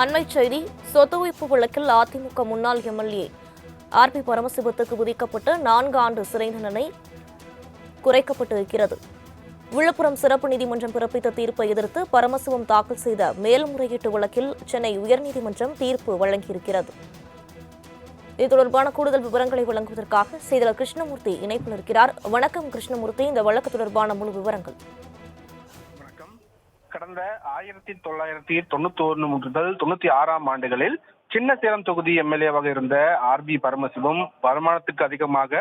அண்மைச் செய்தி. சொத்து குவிப்பு வழக்கில் அதிமுக முன்னாள் எம்எல்ஏ ஆர்பி பரமசிவத்துக்கு விதிக்கப்பட்ட 4 ஆண்டு சிறை தண்டனை குறைக்கப்பட்டிருக்கிறது. விழுப்புரம் சிறப்பு நீதிமன்றம் பிறப்பித்த தீர்ப்பை எதிர்த்து பரமசிவம் தாக்கல் செய்த மேல்முறையீட்டு வழக்கில் சென்னை உயர்நீதிமன்றம் தீர்ப்பு வழங்கியிருக்கிறது. இது தொடர்பான கூடுதல் விவரங்களை வழங்குவதற்காக செய்தியாளர் கிருஷ்ணமூர்த்தி இணைப்பில் இருக்கிறார். வணக்கம் கிருஷ்ணமூர்த்தி, இந்த வழக்கு தொடர்பான முழு விவரங்கள். கடந்த 1991 முதல் 96 ஆண்டுகளில் சின்னசேலம் தொகுதி எம்எல்ஏவாக இருந்த ஆர்பி பரமசிவம் வருமானத்துக்கு அதிகமாக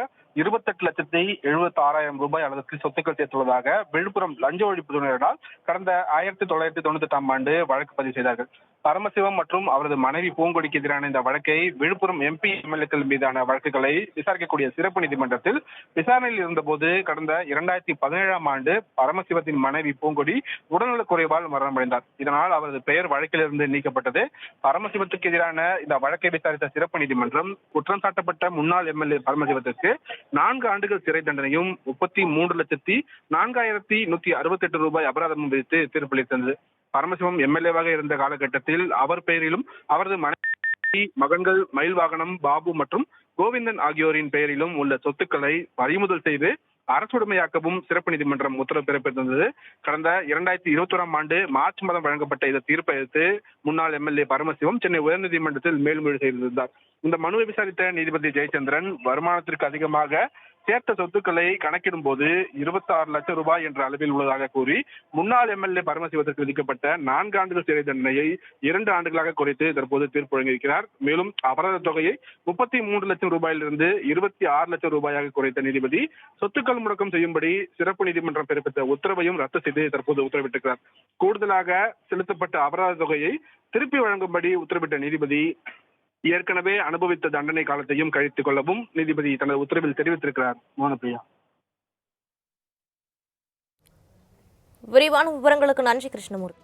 28,76,000 ரூபாய் அளவுக்கு சொத்துக்கள் சேர்த்துள்ளதாக விழுப்புரம் லஞ்ச ஒழிப்புத்துறையினரால் கடந்த 1998 ஆண்டு வழக்கு பதிவு செய்தார்கள். பரமசிவம் மற்றும் அவரது மனைவி பூங்கொடிக்கு எதிரான இந்த வழக்கை விழுப்புரம் எம்பி எம்எல்ஏக்கள் மீதான வழக்குகளை விசாரிக்கக்கூடிய சிறப்பு நீதிமன்றத்தில் விசாரணையில் இருந்தபோது கடந்த 2017 ஆண்டு பரமசிவத்தின் மனைவி பூங்கொடி உடல்நலக் குறைவால் மரணமடைந்தார். இதனால் அவரது பெயர் வழக்கிலிருந்து நீக்கப்பட்டது. பரமசிவத்துக்கு எதிரான இந்த வழக்கை விசாரித்த சிறப்பு நீதிமன்றம் குற்றம் சாட்டப்பட்ட முன்னாள் எம்எல்ஏ பரமசிவத்திற்கு 4 ஆண்டுகள் சிறை தண்டனையும் 33,04,168 ரூபாய் அபராதமும் விதித்து தீர்ப்பளித்தது. பரமசிவம் எம்எல்ஏவாக இருந்த காலகட்டத்தில் அவர் பெயரிலும் அவரது மனைவி, மகன்கள் மயில்வாகனம், பாபு மற்றும் கோவிந்தன் ஆகியோரின் பெயரிலும் உள்ள சொத்துக்களை பறிமுதல் செய்து அரசுடைமையாக்கவும் சிறப்பு நீதிமன்றம் உத்தரவு பிறப்பித்திருந்தது. கடந்த 2021 ஆண்டு மார்ச் மாதம் வழங்கப்பட்ட இந்த தீர்ப்பை அடுத்து முன்னாள் எம்எல்ஏ பரமசிவம் சென்னை உயர்நீதிமன்றத்தில் மேல்முறையீடு செய்திருந்தார். இந்த மனுவை விசாரித்த நீதிபதி ஜெயச்சந்திரன் வருமானத்திற்கு அதிகமாக சேர்த்த சொத்துக்களை கணக்கிடும் போது 26 லட்சம் ரூபாய் என்ற அளவில் உள்ளதாக கூறி முன்னாள் எம்எல்ஏ பரமசிவத்திற்கு விதிக்கப்பட்ட 4 ஆண்டுகள் சிறை தண்டனையை 2 ஆண்டுகளாக குறைத்து தற்போது தீர்ப்பு வழங்கியிருக்கிறார். மேலும் அபராத தொகையை 33 லட்சம் ரூபாயிலிருந்து 26 லட்சம் ரூபாயாக குறைத்த நீதிபதி சொத்துக்கள் முடக்கம் செய்யும்படி சிறப்பு நீதிமன்றம் பிறப்பித்த உத்தரவையும் ரத்து செய்து தற்போது உத்தரவிட்டிருக்கிறார். கூடுதலாக செலுத்தப்பட்ட அபராத தொகையை திருப்பி வழங்கும்படி உத்தரவிட்ட நீதிபதி ஏற்கனவே அனுபவித்த தண்டனை காலத்தையும் கழித்துக் கொள்ளவும் நீதிபதி தனது உத்தரவில் தெரிவித்திருக்கிறார். மோனப்பிரியா. விரிவான விவரங்களுக்கு நன்றி கிருஷ்ணமூர்த்தி.